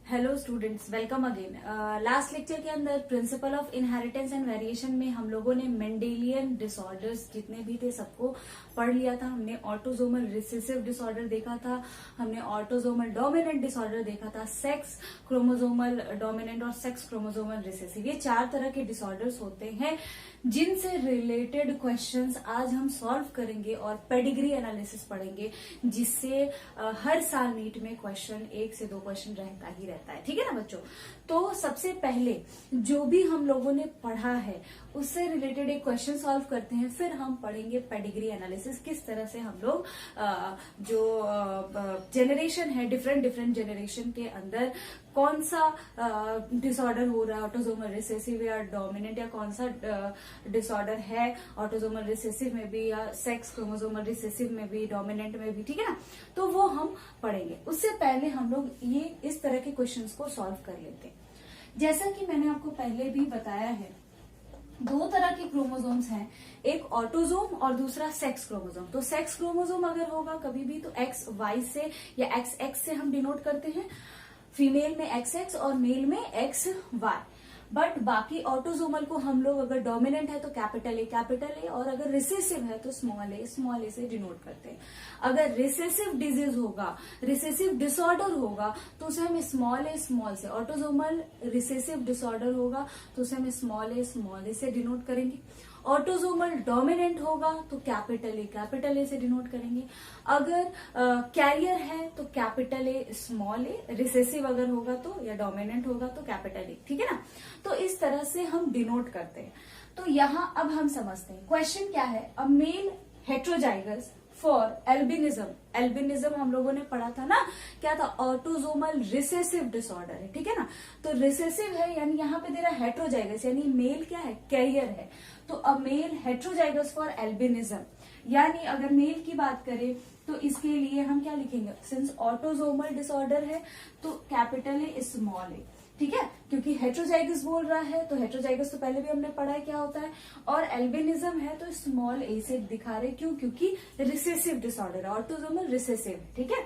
Hello students, welcome again. Last lecture के अंदर principle of inheritance and variation में हम लोगों ने मेंडेलियन डिसऑर्डर्स जितने भी थे सबको पढ़ लिया था। हमने ऑटोसोमल रिसेसिव डिसऑर्डर देखा था, हमने ऑटोसोमल डोमिनेंट डिसऑर्डर देखा था, सेक्स क्रोमोसोमल डोमिनेंट और सेक्स क्रोमोसोमल रिसेसिव। ये 4 तरह के डिसऑर्डर्स होते हैं जिनसे रिलेटेड क्वेश्चंस आज हम सॉल्व करेंगे और पेडिग्री एनालिसिस पढ़ेंगे, जिससे हर साल नीट में क्वेश्चन 1 से 2 क्वेश्चन रहता ही रहता है। ठीक है ना बच्चों? तो सबसे पहले जो भी हम लोगों ने पढ़ा है उससे रिलेटेड एक क्वेश्चन सॉल्व करते हैं, फिर हम पढ़ेंगे पेडिग्री एनालिसिस, किस तरह से हम लोग जो जेनरेशन है, डिफरेंट जेनरेशन के अंदर कौन सा डिसऑर्डर हो रहा है, ऑटोसोमल रिसेसिव या डोमिनेंट, या कौन सा डिसऑर्डर है ऑटोसोमल रिसेसिव में भी या सेक्स क्रोमोसोमल रिसेसिव में भी, डोमिनेंट में भी। ठीक है ना? तो वो हम पढ़ेंगे। उससे पहले हम लोग ये इस तरह के क्वेश्चंस को सॉल्व कर लेते हैं। जैसा कि मैंने आपको पहले भी बताया है, 2 तरह के क्रोमोसोम्स हैं, एक ऑटोसोम और दूसरा सेक्स क्रोमोसोम। तो सेक्स क्रोमोसोम अगर होगा कभी भी तो एक्स वाई से या एक्स एक्स से हम डिनोट करते हैं, फीमेल में एक्स एक्स और मेल में एक्स वाई। बट बाकी ऑटोसोमल को हम लोग अगर डोमिनेंट है तो कैपिटल ए, और अगर रिसेसिव है तो स्मॉल ए से डिनोट करते हैं। अगर रिसेसिव डिजीज होगा, रिसेसिव डिसऑर्डर होगा तो उसे हम स्मॉल से, ऑटोसोमल रिसेसिव डिसऑर्डर होगा तो उसे हम स्मॉल ए से डिनोट करेंगे। ऑटोसोमल डोमिनेंट होगा तो कैपिटल ए से डिनोट करेंगे। अगर कैरियर है तो capital A small A, recessive अगर होगा तो या डोमिनेंट होगा तो कैपिटल ए। ठीक है ना? तो इस तरह से हम डिनोट करते हैं। तो यहां अब हम समझते हैं क्वेश्चन क्या है। अ मेल हेट्रोजाइगस फॉर एल्बिनिज्म हम लोगों ने पढ़ा था ना, क्या था? ऑटोसोमल रिसेसिव डिसऑर्डर है। ठीक है ना? तो रिसेसिव है यानी यहाँ पे दे रहा हेट्रोजाइगस, यानी मेल क्या है? कैरियर है। तो अ मेल हेट्रोजाइगस फॉर एल्बिनिज्म, यानी अगर मेल की बात करें तो इसके लिए हम क्या लिखेंगे? सिंस ऑटोसोमल डिसऑर्डर है तो कैपिटल ए स्मॉल ए। ठीक है? क्योंकि हेट्रोजाइगस बोल रहा है तो हेट्रोजाइगस तो पहले भी हमने पढ़ा है क्या होता है, और एल्बिनिज्म है तो स्मॉल ए से दिखा रहे। क्यों? क्योंकि रिसेसिव डिसऑर्डर है, ऑटोसोमल रिसेसिव। ठीक है?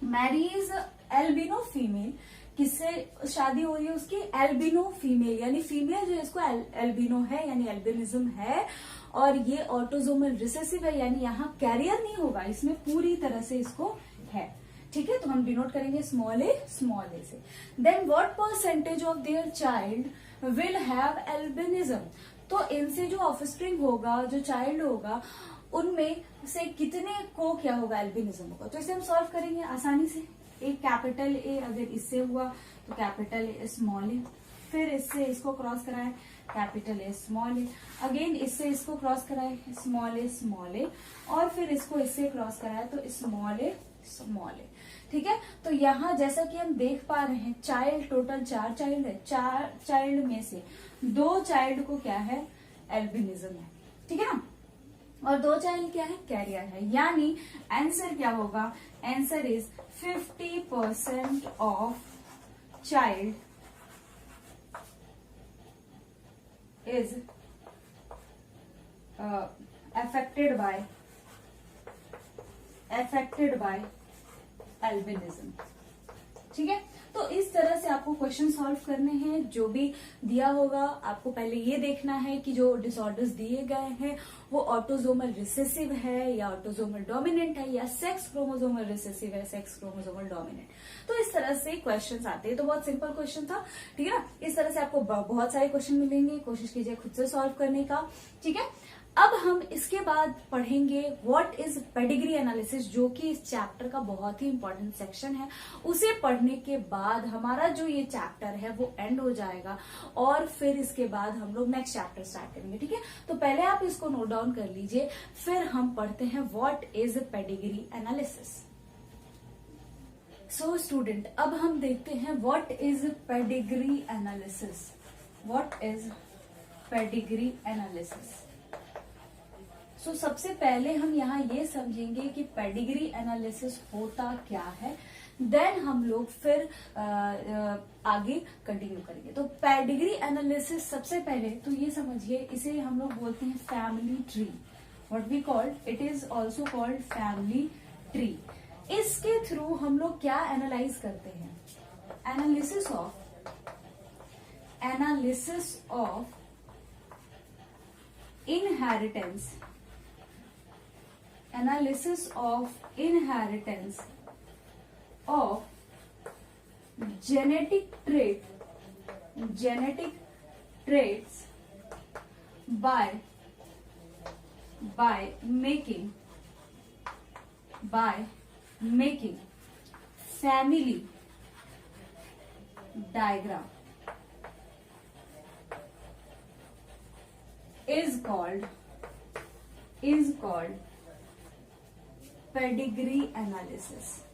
मैरीज एल्बिनो फीमेल, किससे शादी हो रही है उसकी? एल्बिनो फीमेल, यानी फीमेल जो है इसको एल्बिनो है यानी एल्बिनिज्म है, और ये ऑटोसोमल रिसेसिव है यानी यहाँ कैरियर नहीं होगा, इसमें पूरी तरह से इसको है। ठीक है? तो हम डिनोट करेंगे स्मॉल ए से। Then what percentage of their child will have albinism, तो इनसे जो ऑफस्प्रिंग होगा, जो चाइल्ड होगा, उनमें से कितने को क्या होगा? एल्बिनिज्म होगा। तो इसे हम सॉल्व करेंगे आसानी से। एक कैपिटल ए अगर इससे हुआ तो कैपिटल ए स्मॉल ए, फिर इससे इसको क्रॉस कराए capital A small A, again इससे इसको क्रॉस कराए स्मॉल ए, और फिर इसको इससे क्रॉस कराए तो स्मॉल ए। ठीक है? तो यहाँ जैसा कि हम देख पा रहे हैं चाइल्ड, टोटल 4 चाइल्ड है, 4 चाइल्ड में से 2 चाइल्ड को क्या है? एल्बिनिज्म है। ठीक है ना? और 2 चाइल्ड क्या है? कैरियर है। यानी आंसर क्या होगा? Answer is 50% of child is affected by albinism. ठीक है? तो इस तरह से आपको क्वेश्चन सॉल्व करने हैं। जो भी दिया होगा आपको पहले ये देखना है कि जो डिसऑर्डर्स दिए गए हैं वो ऑटोसोमल रिसेसिव है या ऑटोसोमल डोमिनेंट है, या सेक्स क्रोमोसोमल रिसेसिव है, सेक्स क्रोमोसोमल डोमिनेंट। तो इस तरह से क्वेश्चंस आते हैं। तो बहुत सिंपल क्वेश्चन था। ठीक है ना? इस तरह से आपको बहुत सारे क्वेश्चन मिलेंगे, कोशिश कीजिए खुद से सॉल्व करने का। ठीक है? अब हम इसके बाद पढ़ेंगे व्हाट इज पेडिग्री एनालिसिस, जो कि इस चैप्टर का बहुत ही इंपॉर्टेंट सेक्शन है। उसे पढ़ने के बाद हमारा जो ये चैप्टर है वो एंड हो जाएगा, और फिर इसके बाद हम लोग नेक्स्ट चैप्टर स्टार्ट करेंगे। ठीक है? तो पहले आप इसको नोट डाउन कर लीजिए, फिर हम पढ़ते हैं what is pedigree analysis. So student, अब हम देखते हैं what is pedigree analysis. What is pedigree analysis? तो सबसे पहले हम यहाँ ये समझेंगे कि पेडिग्री एनालिसिस होता क्या है, देन हम लोग फिर आगे कंटिन्यू करेंगे। तो पेडिग्री एनालिसिस सबसे पहले तो ये समझिए, इसे हम लोग बोलते हैं family tree. What we called, it is also called family tree. इसके थ्रू हम लोग क्या एनालाइज करते हैं? analysis of inheritance of genetic traits by making family diagram is called pedigree analysis.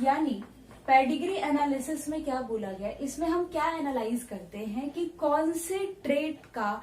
यानी पेडिग्री एनालिसिस में क्या बोला गया, इसमें हम क्या एनालाइज करते हैं कि कौन से ट्रेट का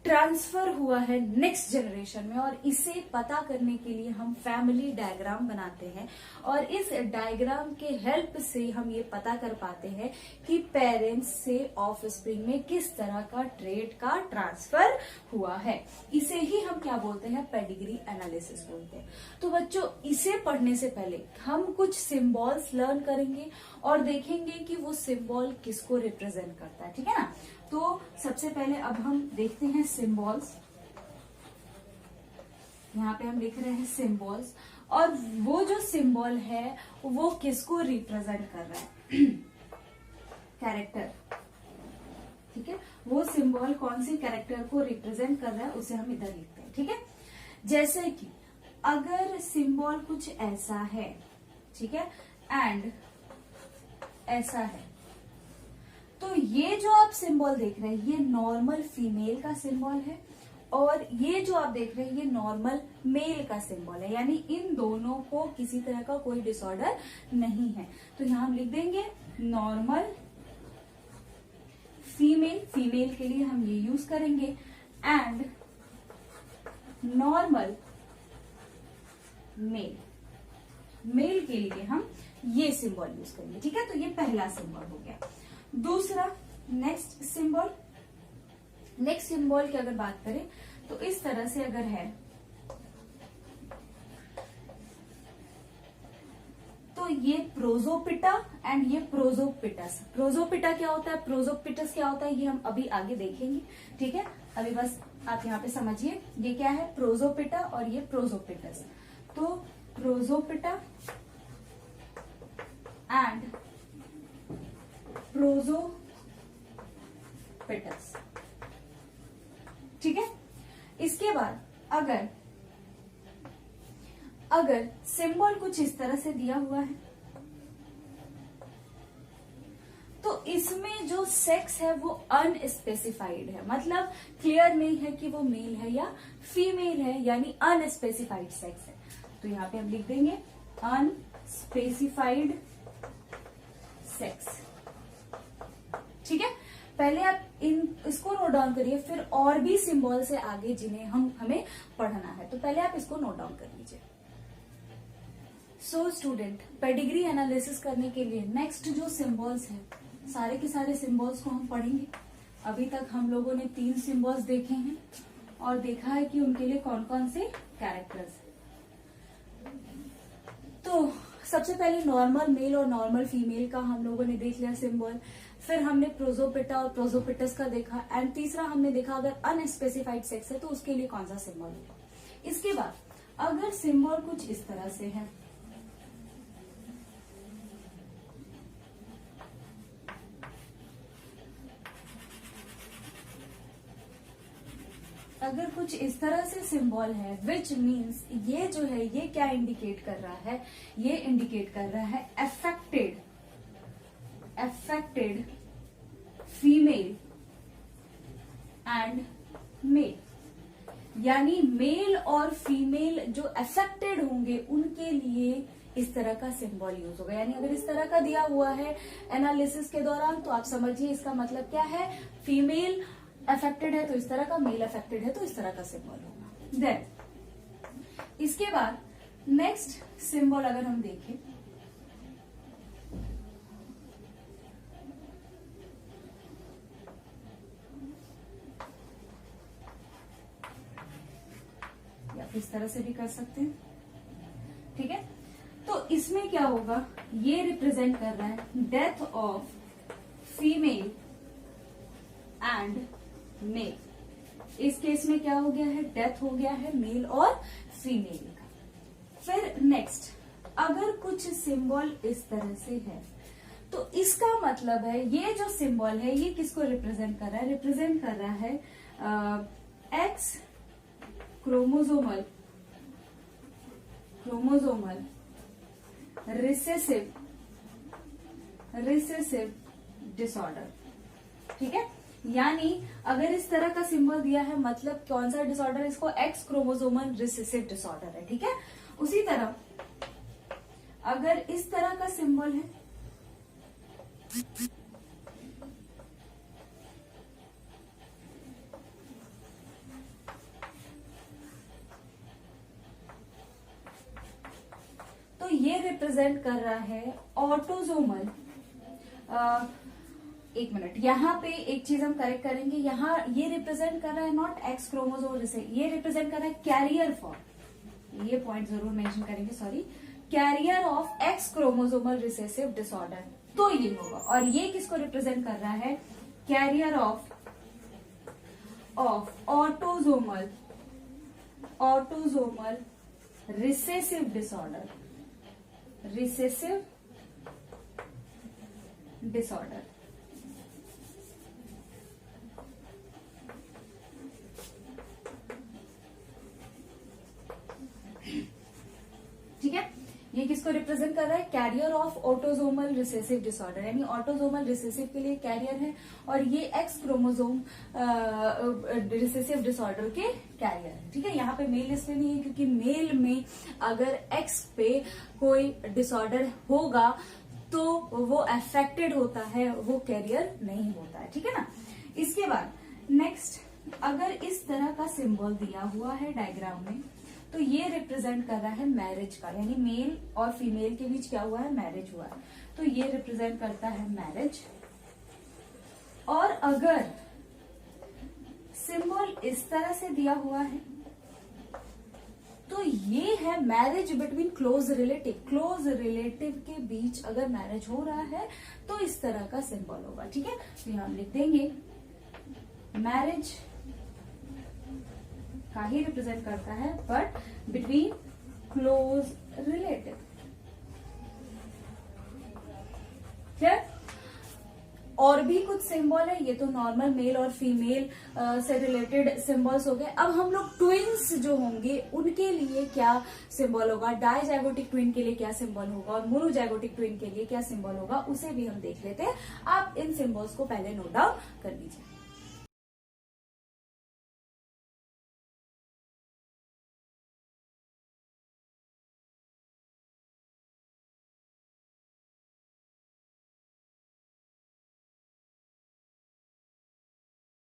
ट्रांसफर हुआ है नेक्स्ट जनरेशन में, और इसे पता करने के लिए हम फैमिली डायग्राम बनाते हैं। और इस डायग्राम के हेल्प से हम ये पता कर पाते हैं कि पेरेंट्स से ऑफस्प्रिंग में किस तरह का ट्रेट का ट्रांसफर हुआ है। इसे ही हम क्या बोलते हैं, पेडिग्री एनालिसिस बोलते हैं। तो बच्चों, इसे पढ़ने से पहले हम कुछ सिंबल्स लर्न करेंगे और देखेंगे कि वो सिंबल किसको रिप्रेजेंट करता है, ठीक है ना। तो सबसे पहले अब हम देखते हैं सिंबल्स। यहाँ पे हम लिख रहे हैं सिंबल्स, और वो जो सिंबल है वो किसको रिप्रेजेंट कर रहा है, कैरेक्टर, ठीक है। वो सिंबल कौन सी कैरेक्टर को रिप्रेजेंट कर रहा है उसे हम इधर लिखते हैं, ठीक है। जैसे कि अगर सिंबल कुछ ऐसा है, ठीक है, एंड ऐसा है, तो ये जो आप सिंबल देख रहे हैं ये नॉर्मल फीमेल का सिंबल है, और ये जो आप देख रहे हैं ये नॉर्मल मेल का सिंबल है। यानी इन दोनों को किसी तरह का कोई डिसऑर्डर नहीं है। तो यहां हम लिख देंगे नॉर्मल फीमेल, फीमेल के लिए हम ये यूज करेंगे, एंड नॉर्मल मेल, मेल के लिए हम ये सिंबल यूज करेंगे, ठीक है। तो ये पहला सिंबल हो गया। दूसरा, नेक्स्ट सिंबल की अगर बात करें तो इस तरह से अगर है, तो ये प्रोजोपिटा एंड ये प्रोजोपिटस। प्रोजोपिटा क्या होता है, प्रोजोपिटस क्या होता है, ये हम अभी आगे देखेंगे, ठीक है। अभी बस आप यहाँ पे समझिए ये क्या है, प्रोजोपिटा और ये प्रोजोपिटस। तो प्रोजोपिटा एंड प्रोजोपिटस, ठीक है। इसके बाद अगर सिंबल कुछ इस तरह से दिया हुआ है, तो इसमें जो सेक्स है वो अनस्पेसिफाइड है, मतलब क्लियर नहीं है कि वो मेल है या फीमेल है, यानी अनस्पेसिफाइड सेक्स है। तो यहां पे हम लिख देंगे अनस्पेसिफाइड सेक्स, ठीक है। पहले आप इसको नोट डाउन करिए, फिर और भी सिंबल से आगे जिन्हें हमें पढ़ना है, तो पहले आप इसको नोट डाउन कर लीजिए। सो स्टूडेंट, पेडिग्री एनालिसिस करने के लिए नेक्स्ट जो सिंबल्स हैं, सारे के सारे सिंबल्स को हम पढ़ेंगे। अभी तक हम लोगों ने 3 सिंबल्स देखे हैं और देखा है कि उनके लिए कौन कौन से कैरेक्टर्स हैं। तो सबसे पहले नॉर्मल मेल और नॉर्मल फीमेल का हम लोगों ने देख लिया सिंबल, फिर हमने प्रोजोपिटा और प्रोजोपिटस का देखा, एंड तीसरा हमने देखा अगर अनस्पेसिफाइड सेक्स है तो उसके लिए कौन सा सिंबल होगा। इसके बाद अगर सिंबल कुछ इस तरह से है, अगर कुछ इस तरह से सिंबल है, विच मीन्स ये जो है ये क्या इंडिकेट कर रहा है, ये इंडिकेट कर रहा है affected फीमेल एंड मेल, यानी मेल और फीमेल जो अफेक्टेड होंगे उनके लिए इस तरह का सिंबल यूज होगा। यानी अगर इस तरह का दिया हुआ है एनालिसिस के दौरान, तो आप समझिए इसका मतलब क्या है, फीमेल अफेक्टेड है तो इस तरह का, मेल अफेक्टेड है तो इस तरह का सिंबल होगा। देन इसके बाद नेक्स्ट सिंबल अगर हम देखें, या इस तरह से भी कर सकते हैं, ठीक है। तो इसमें क्या होगा, ये रिप्रेजेंट कर रहा है death of female and male. इस केस में क्या हो गया है, डेथ हो गया है मेल और फीमेल का। फिर नेक्स्ट, अगर कुछ सिंबल इस तरह से है तो इसका मतलब है ये जो सिंबल है ये किसको रिप्रेजेंट कर रहा है, रिप्रेजेंट कर रहा है एक्स क्रोमोसोमल रिसेसिव डिसऑर्डर। ठीक है, यानी अगर इस तरह का सिंबल दिया है मतलब कौन सा डिसऑर्डर है, इसको एक्स क्रोमोसोमल रिसेसिव डिसऑर्डर है। ठीक है, उसी तरह अगर इस तरह का सिंबल है तो ये रिप्रेजेंट कर रहा है ऑटोजोमल। एक मिनट, यहाँ पे एक चीज हम करेक्ट करेंगे, यहाँ ये रिप्रेजेंट कर रहा है नॉट एक्स क्रोमोसोम, ये रिप्रेजेंट कर रहा है कैरियर फॉर, ये पॉइंट जरूर मेंशन करेंगे, sorry, carrier of x chromosomal recessive disorder, तो ये होगा। और ये किसको रिप्रेजेंट कर रहा है, carrier of autosomal recessive disorder, ठीक है, ये किसको रिप्रेजेंट कर रहा है, carrier of autosomal recessive disorder, यानी ऑटोजोमल रिसेसिव के लिए कैरियर है और ये एक्स क्रोमोसोम रिसेसिव डिसऑर्डर के कैरियर है। ठीक है, यहाँ पे मेल इसलिए नहीं है क्योंकि मेल में अगर एक्स पे कोई डिसऑर्डर होगा तो वो अफेक्टेड होता है, वो कैरियर नहीं होता है। ठीक है ना, इसके बाद नेक्स्ट, अगर इस तरह का सिंबल दिया हुआ है डायग्राम में तो ये रिप्रेजेंट कर रहा है मैरिज का, यानी मेल और फीमेल के बीच क्या हुआ है, मैरिज हुआ है, तो ये रिप्रेजेंट करता है मैरिज। और अगर सिंबल इस तरह से दिया हुआ है तो ये है मैरिज बिटवीन क्लोज रिलेटिव के बीच अगर मैरिज हो रहा है तो इस तरह का सिंबल होगा। ठीक है, तो यहां हम लिख देंगे मैरिज का ही रिप्रेजेंट करता है but between close relative. Clear, और भी कुछ सिंबल है, ये तो नॉर्मल मेल और फीमेल से रिलेटेड सिंबल्स हो गए। अब हम लोग ट्विन्स जो होंगे उनके लिए क्या सिंबल होगा, डाइजाइगोटिक ट्विन के लिए क्या सिंबल होगा और मोनोजाइगोटिक ट्विन के लिए क्या सिंबल होगा, उसे भी हम देख लेते हैं। आप इन सिंबल्स को पहले नोट डाउन कर लीजिए।